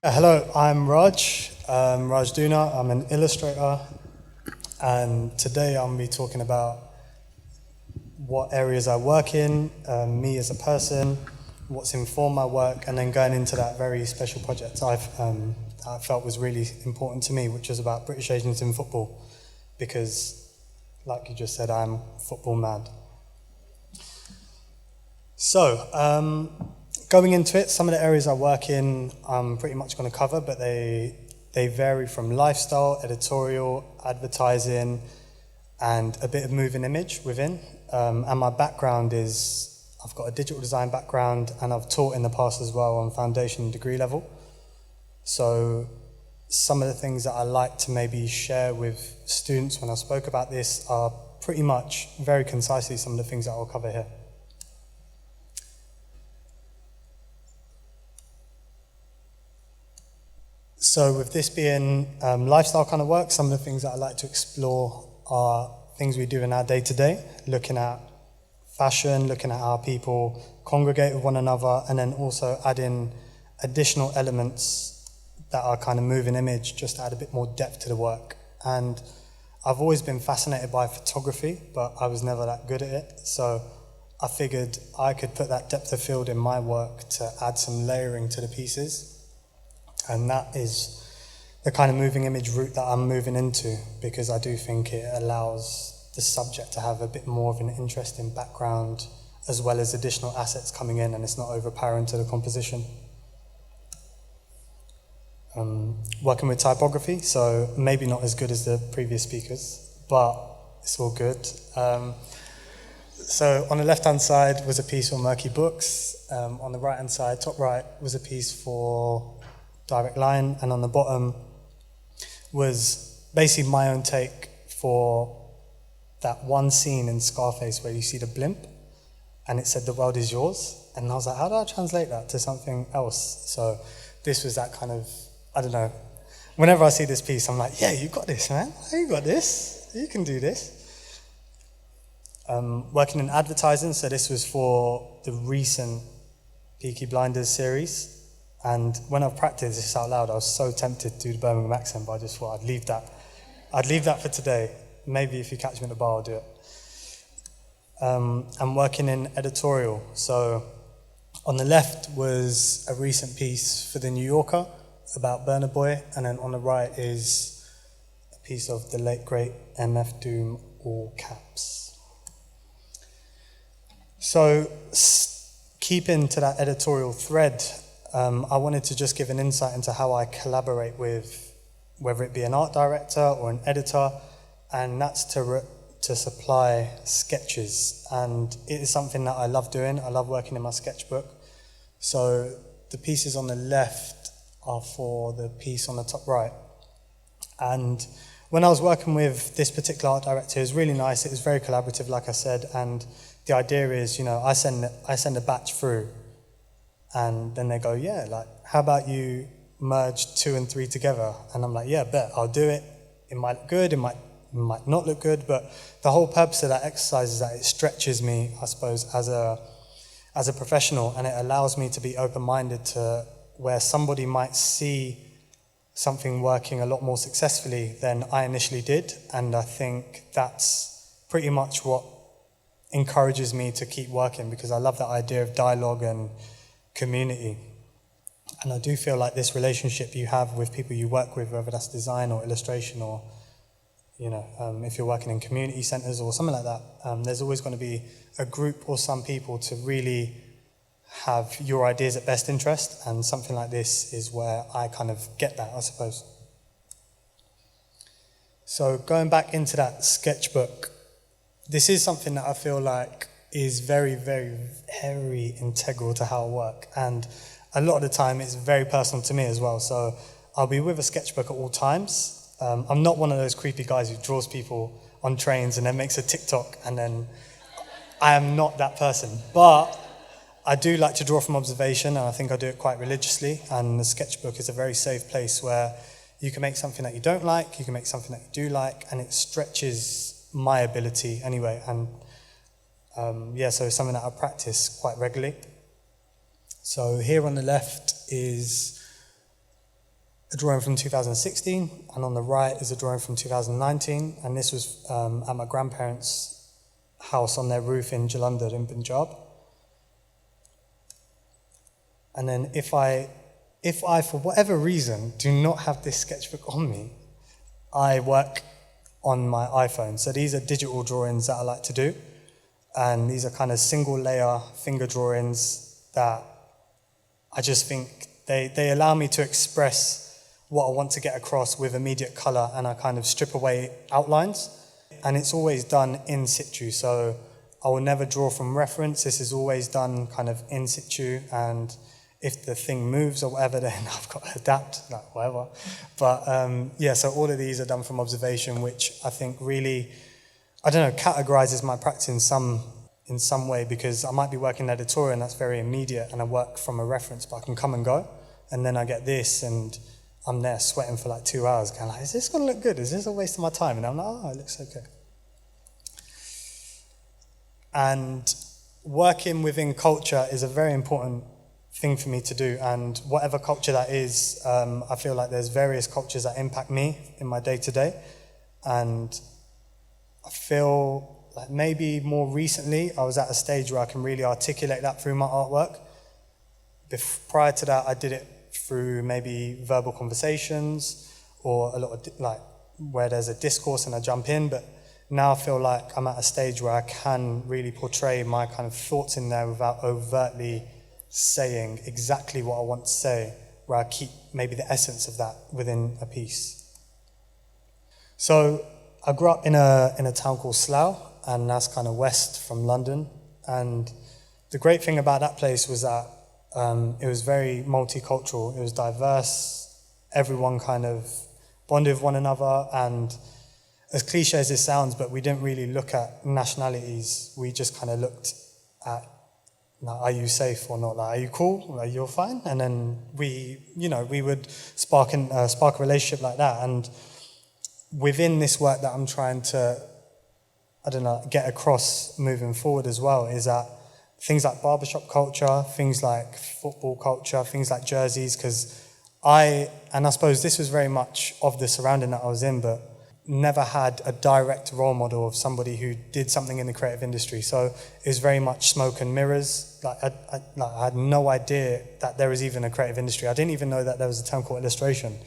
Hello, I'm Raj Dhunna. I'm an illustrator, and today I'm going to be talking about what areas I work in, me as a person, what's informed my work, and then going into that very special project I felt was really important to me, which was about British Asians in football, because, like you just said, I'm football mad. So, going into it, some of the areas I work in, I'm pretty much going to cover, but they vary from lifestyle, editorial, advertising, and a bit of moving image within. And my background is, I've got a digital design background, and I've taught in the past as well on foundation and degree level. So some of the things that I like to maybe share with students when I spoke about this are pretty much, very concisely, some of the things that I'll cover here. So with this being lifestyle kind of work, some of the things that I like to explore are things we do in our day-to-day, looking at fashion, looking at how people congregate with one another, and then also adding additional elements that are kind of moving image, just to add a bit more depth to the work. And I've always been fascinated by photography, but I was never that good at it. So I figured I could put that depth of field in my work to add some layering to the pieces. And that is the kind of moving image route that I'm moving into, because I do think it allows the subject to have a bit more of an interesting background, as well as additional assets coming in, and it's not overpowering to the composition. Working with typography, so maybe not as good as the previous speakers, but it's all good. So on the left-hand side was a piece for Murky Books. On the right-hand side, top right, was a piece for Direct Line, and on the bottom was basically my own take for that one scene in Scarface where you see the blimp and it said the world is yours, and I was like, how do I translate that to something else? So this was that kind of, I don't know, whenever I see this piece I'm like, yeah, you got this, man, you got this, you can do this. Working in advertising, so this was for the recent Peaky Blinders series. And when I've practiced this out loud, I was so tempted to do the Birmingham accent, but I just thought I'd leave that. I'd leave that for today. Maybe if you catch me at the bar, I'll do it. I'm working in editorial. So on the left was a recent piece for The New Yorker about Burna Boy, and then on the right is a piece of the late, great MF Doom, all caps. So keeping to that editorial thread, I wanted to just give an insight into how I collaborate with, whether it be an art director or an editor, and that's to supply sketches. And it is something that I love doing. I love working in my sketchbook. So the pieces on the left are for the piece on the top right. And when I was working with this particular art director, it was really nice. It was very collaborative, like I said. And the idea is, I send a batch through, and then they go, yeah, like, how about you merge 2 and 3 together? And I'm like, yeah, bet, I'll do it. It might look good, it might not look good, but the whole purpose of that exercise is that it stretches me, I suppose, as a professional, and it allows me to be open-minded to where somebody might see something working a lot more successfully than I initially did, and I think that's pretty much what encourages me to keep working, because I love that idea of dialogue and community. And I do feel like this relationship you have with people you work with, whether that's design or illustration, or if you're working in community centres or something like that, there's always going to be a group or some people to really have your ideas at best interest, and something like this is where I kind of get that, I suppose. So going back into that sketchbook, this is something that I feel like is very, very, very integral to how I work. And a lot of the time it's very personal to me as well. So I'll be with a sketchbook at all times. I'm not one of those creepy guys who draws people on trains and then makes a TikTok, and then I am not that person. But I do like to draw from observation, and I think I do it quite religiously. And the sketchbook is a very safe place where you can make something that you don't like, you can make something that you do like, and it stretches my ability anyway. And so it's something that I practice quite regularly. So here on the left is a drawing from 2016, and on the right is a drawing from 2019, and this was at my grandparents' house on their roof in Jalandhar in Punjab. And then if I, for whatever reason, do not have this sketchbook on me, I work on my iPhone. So these are digital drawings that I like to do. And these are kind of single layer finger drawings that I just think they allow me to express what I want to get across with immediate color, and I kind of strip away outlines. And it's always done in situ. So I will never draw from reference. This is always done kind of in situ, and if the thing moves or whatever, then I've got to adapt, like whatever. But yeah, so all of these are done from observation, which I think really, I don't know, categorizes my practice in some way, because I might be working editorial and that's very immediate and I work from a reference, but I can come and go. And then I get this and I'm there sweating for like 2 hours, kind of like, is this going to look good? Is this a waste of my time? And I'm like, oh, it looks okay. And working within culture is a very important thing for me to do, and whatever culture that is, I feel like there's various cultures that impact me in my day-to-day, and I feel like maybe more recently I was at a stage where I can really articulate that through my artwork. Prior to that, I did it through maybe verbal conversations or a lot of like where there's a discourse and I jump in, but now I feel like I'm at a stage where I can really portray my kind of thoughts in there without overtly saying exactly what I want to say, where I keep maybe the essence of that within a piece. So I grew up in a town called Slough, and that's kind of west from London. And the great thing about that place was that it was very multicultural. It was diverse. Everyone kind of bonded with one another. And as cliche as this sounds, but we didn't really look at nationalities. We just kind of looked at, like, are you safe or not? Like, are you cool? Like, you're fine? And then we would spark a relationship like that. And within this work that I'm trying to, get across moving forward as well, is that things like barbershop culture, things like football culture, things like jerseys, because I suppose this was very much of the surrounding that I was in, but never had a direct role model of somebody who did something in the creative industry. So it was very much smoke and mirrors. I had no idea that there was even a creative industry. I didn't even know that there was a term called illustration.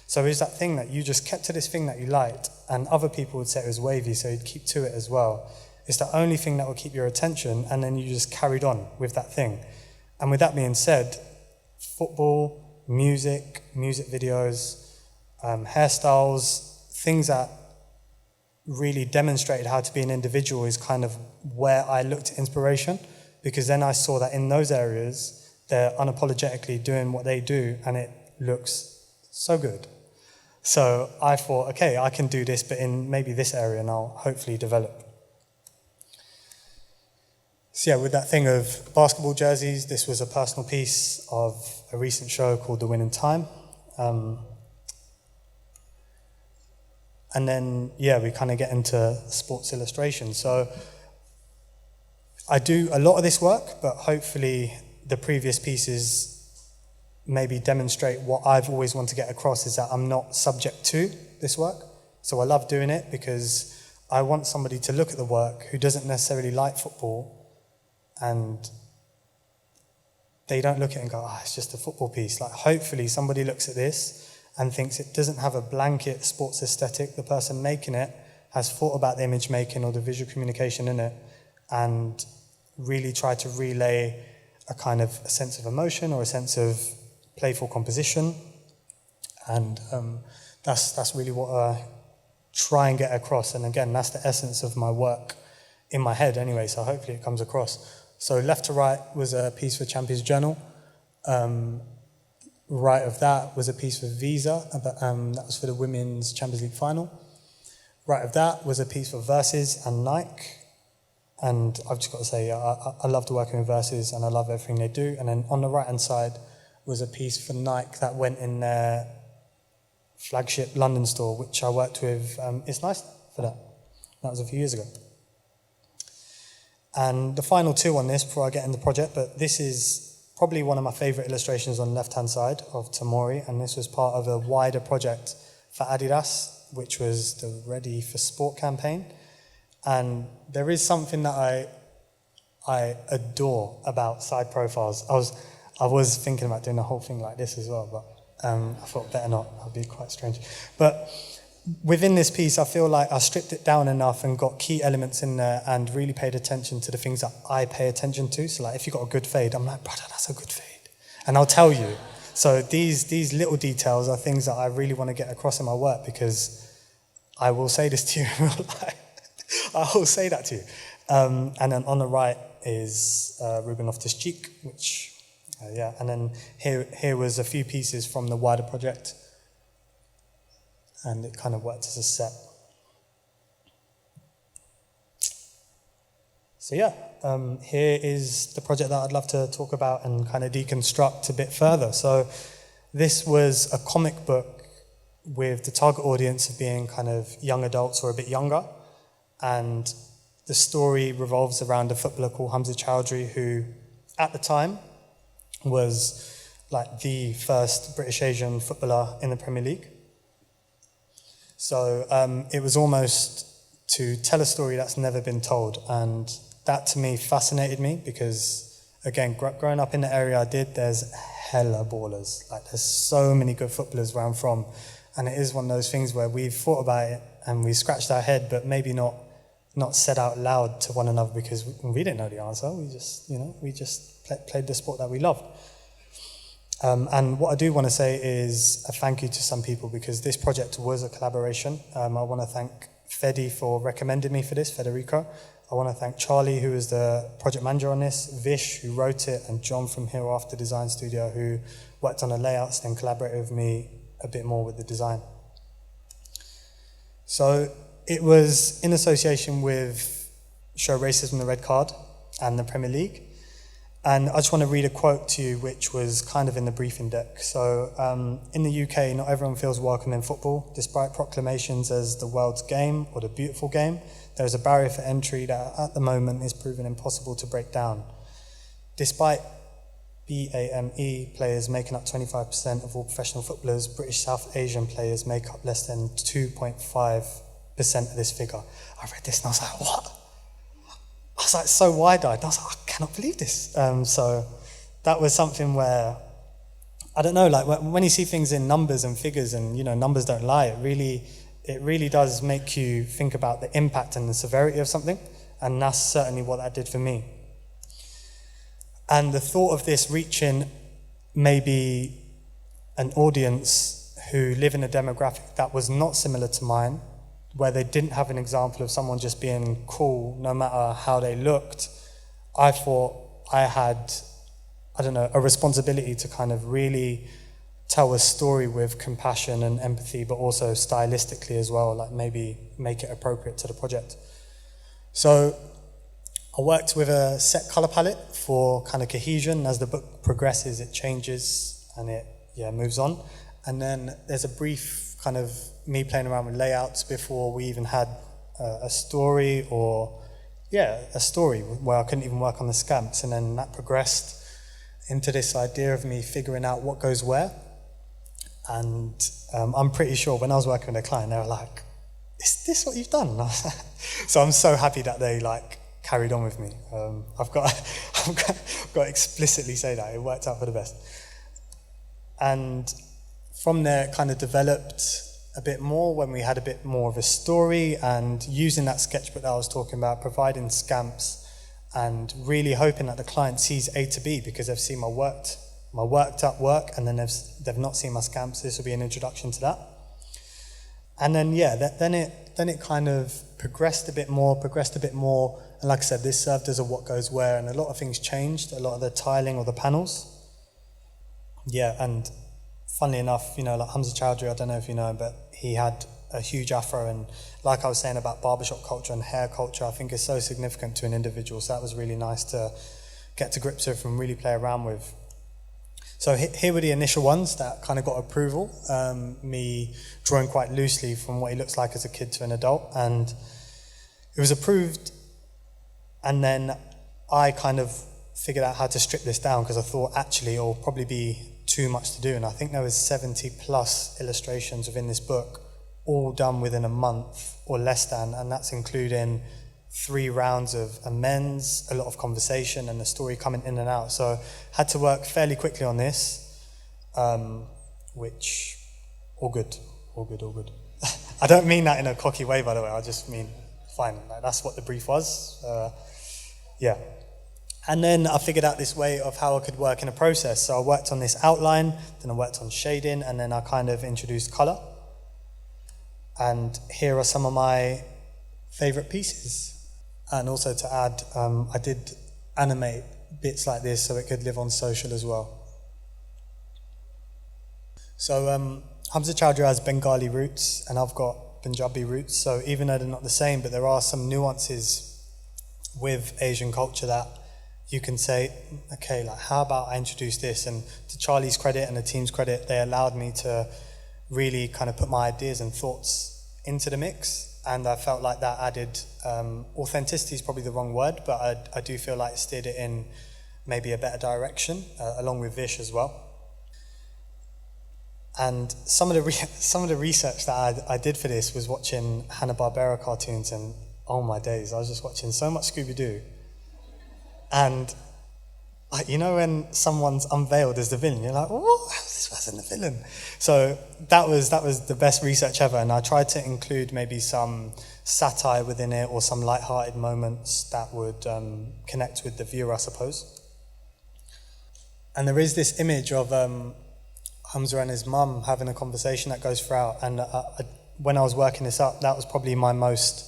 So it was that thing that you just kept to this thing that you liked, and other people would say it was wavy, so you'd keep to it as well. It's the only thing that will keep your attention, and then you just carried on with that thing. And with that being said, football, music videos, hairstyles, things that really demonstrated how to be an individual is kind of where I looked at inspiration, because then I saw that in those areas, they're unapologetically doing what they do, and it looks so good. So I thought, okay, I can do this, but in maybe this area, and I'll hopefully develop. So yeah, with that thing of basketball jerseys, this was a personal piece of a recent show called The Winning Time. And then, yeah, we kind of get into sports illustration. So I do a lot of this work, but hopefully the previous pieces maybe demonstrate what I've always wanted to get across, is that I'm not subject to this work. So I love doing it because I want somebody to look at the work who doesn't necessarily like football, and they don't look at it and go, it's just a football piece. Like, hopefully somebody looks at this and thinks it doesn't have a blanket sports aesthetic. The person making it has thought about the image making or the visual communication in it, and really try to relay a kind of a sense of emotion or a sense of playful composition. And that's really what I try and get across. And again, that's the essence of my work in my head anyway, so hopefully it comes across. So left to right was a piece for Champions Journal. Right of that was a piece for Visa, that was for the Women's Champions League final. Right of that was a piece for Versus and Nike. And I've just got to say, I loved working with Versus, and I love everything they do. And then on the right-hand side was a piece for Nike that went in their flagship London store, which I worked with. It's nice for that. That was a few years ago. And the final two on this before I get into the project, but this is probably one of my favorite illustrations on the left-hand side of Tamori, and this was part of a wider project for Adidas, which was the Ready for Sport campaign. And there is something that I adore about side profiles. I was thinking about doing the whole thing like this as well, but I thought better not. That'd be quite strange. But within this piece, I feel like I stripped it down enough and got key elements in there and really paid attention to the things that I pay attention to. So like if you got a good fade, I'm like, brother, that's a good fade. And I'll tell you. So these little details are things that I really want to get across in my work, because I will say this to you in real life. I will say that to you. And then on the right is Ruben Loftus-Cheek, which, yeah. And then here was a few pieces from the wider project. And it kind of worked as a set. So yeah, here is the project that I'd love to talk about and kind of deconstruct a bit further. So this was a comic book with the target audience of being kind of young adults or a bit younger. And the story revolves around a footballer called Hamza Choudhury, who at the time was like the first British Asian footballer in the Premier League. So it was almost to tell a story that's never been told. And that to me fascinated me because, again, growing up in the area I did, there's hella ballers. Like there's so many good footballers where I'm from. And it is one of those things where we've thought about it and we scratched our head, but maybe not said out loud to one another because we didn't know the answer. We just played the sport that we loved. And what I do want to say is a thank you to some people, because this project was a collaboration. I want to thank Fedi for recommending me for this, Federico. I want to thank Charlie, who is the project manager on this, Vish, who wrote it, and John from Hero After Design Studio, who worked on the layouts and collaborated with me a bit more with the design. So it was in association with Show Racism the Red Card and the Premier League. And I just want to read a quote to you, which was kind of in the briefing deck. So in the UK, not everyone feels welcome in football. Despite proclamations as the world's game or the beautiful game, there is a barrier for entry that at the moment is proven impossible to break down. Despite BAME players making up 25% of all professional footballers, British South Asian players make up less than 2.5% of this figure. I read this and I was like, what? I was like so wide-eyed. I was like, I cannot believe this. So that was something where, I don't know, like when you see things in numbers and figures and, numbers don't lie, it really does make you think about the impact and the severity of something. And that's certainly what that did for me. And the thought of this reaching maybe an audience who live in a demographic that was not similar to mine, where they didn't have an example of someone just being cool no matter how they looked, I thought I had, a responsibility to kind of really tell a story with compassion and empathy, but also stylistically as well, like maybe make it appropriate to the project. So I worked with a set color palette for kind of cohesion. As the book progresses, it changes and it moves on. And then there's a brief kind of me playing around with layouts before we even had a story a story where I couldn't even work on the scamps. And then that progressed into this idea of me figuring out what goes where. And I'm pretty sure when I was working with a client, they were like, is this what you've done? So I'm so happy that they carried on with me. I've got to explicitly say that. It worked out for the best. And from there, it kind of developed a bit more when we had a bit more of a story, and using that sketchbook that I was talking about, providing scamps and really hoping that the client sees A to B, because they've seen my worked up work, and then they've not seen my scamps. This will be an introduction to that. And then, then it kind of progressed a bit more. And like I said, this served as a what goes where, and a lot of things changed, a lot of the tiling or the panels. Yeah, and funnily enough, like Hamza Choudhury, I don't know if you know him, but he had a huge afro, and like I was saying about barbershop culture and hair culture, I think is so significant to an individual. So that was really nice to get to grips with and really play around with. So here were the initial ones that kind of got approval, me drawing quite loosely from what he looks like as a kid to an adult, and it was approved. And then I kind of figured out how to strip this down because I thought actually it'll probably be too much to do. And I think there was 70 plus illustrations within this book, all done within a month or less than, and that's including 3 rounds of amends, a lot of conversation, and the story coming in and out. So had to work fairly quickly on this, which, all good. I don't mean that in a cocky way, by the way. I just mean, fine, like, that's what the brief was. Yeah. And then I figured out this way of how I could work in a process. So I worked on this outline, then I worked on shading, and then I kind of introduced color. And here are some of my favorite pieces. And also to add, I did animate bits like this so it could live on social as well. So Hamza Choudhury has Bengali roots and I've got Punjabi roots. So even though they're not the same, but there are some nuances with Asian culture that you can say, okay, like how about I introduce this? And to Charlie's credit and the team's credit, they allowed me to really kind of put my ideas and thoughts into the mix. And I felt like that added, authenticity is probably the wrong word, but I do feel like it steered it in maybe a better direction, along with Vish as well. And some of the research that I did for this was watching Hanna-Barbera cartoons, and oh my days, I was just watching so much Scooby-Doo. And you know when someone's unveiled as the villain, you're like, what? How's this person the villain? So that was the best research ever, and I tried to include maybe some satire within it or some light-hearted moments that would connect with the viewer, I suppose. And there is this image of Hamza and his mum having a conversation that goes throughout, and when I was working this up, that was probably my most,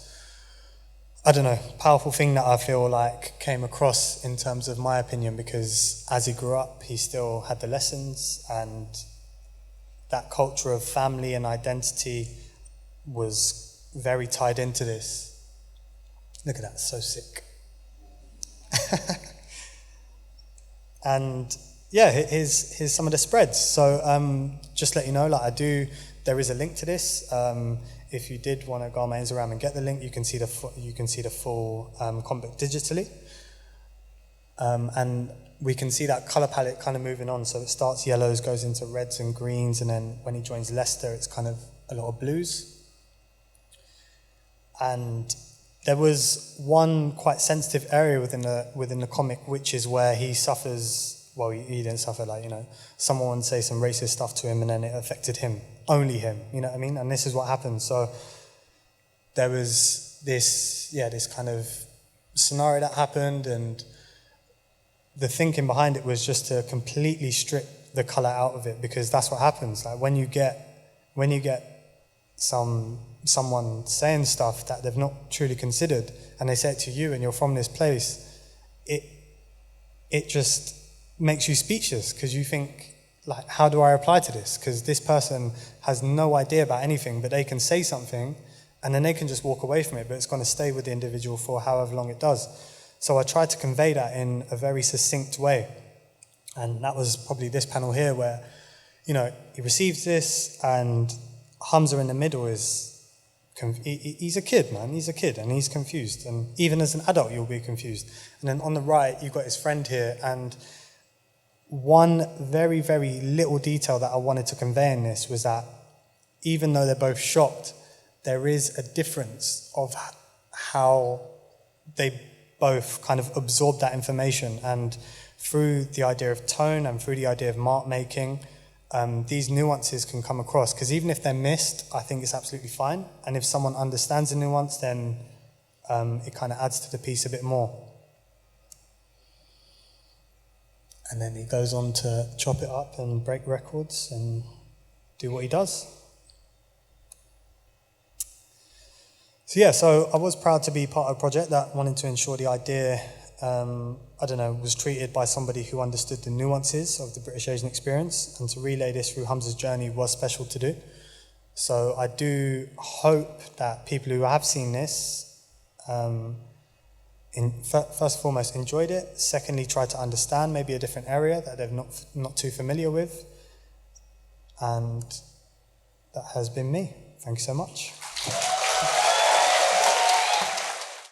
I don't know, powerful thing that I feel like came across in terms of my opinion, because as he grew up, he still had the lessons, and that culture of family and identity was very tied into this. Look at that, so sick. And yeah, here's some of the spreads. So just let you know, like there is a link to this. If you did want to go on my Instagram and get the link, you can see the full comic book digitally, and we can see that color palette kind of moving on. So it starts yellows, goes into reds and greens, and then when he joins Leicester, it's kind of a lot of blues. And there was one quite sensitive area within the comic, which is where he suffers. Well, he didn't suffer, like, you know, someone would say some racist stuff to him and then it affected him, only him, you know what I mean? And this is what happened. So there was this kind of scenario that happened, and the thinking behind it was just to completely strip the color out of it, because that's what happens. Like when you get someone saying stuff that they've not truly considered, and they say it to you and you're from this place, it just makes you speechless, because you think, like, how do I reply to this? Because this person has no idea about anything, but they can say something and then they can just walk away from it, but it's going to stay with the individual for however long it does. So I tried to convey that in a very succinct way. And that was probably this panel here where, you know, he receives this, and Hamza in the middle is, he's a kid, man, he's a kid, and he's confused. And even as an adult, you'll be confused. And then on the right, you've got his friend here, and one very, very little detail that I wanted to convey in this was that even though they're both shocked, there is a difference of how they both kind of absorb that information. And through the idea of tone and through the idea of mark making, these nuances can come across. Because even if they're missed, I think it's absolutely fine. And if someone understands the nuance, then it kind of adds to the piece a bit more. And then he goes on to chop it up and break records and do what he does. So I was proud to be part of a project that wanted to ensure the idea, was treated by somebody who understood the nuances of the British Asian experience, and to relay this through Hamza's journey was special to do. So I do hope that people who have seen this, first and foremost, enjoyed it. Secondly, try to understand maybe a different area that they're not too familiar with. And that has been me. Thank you so much.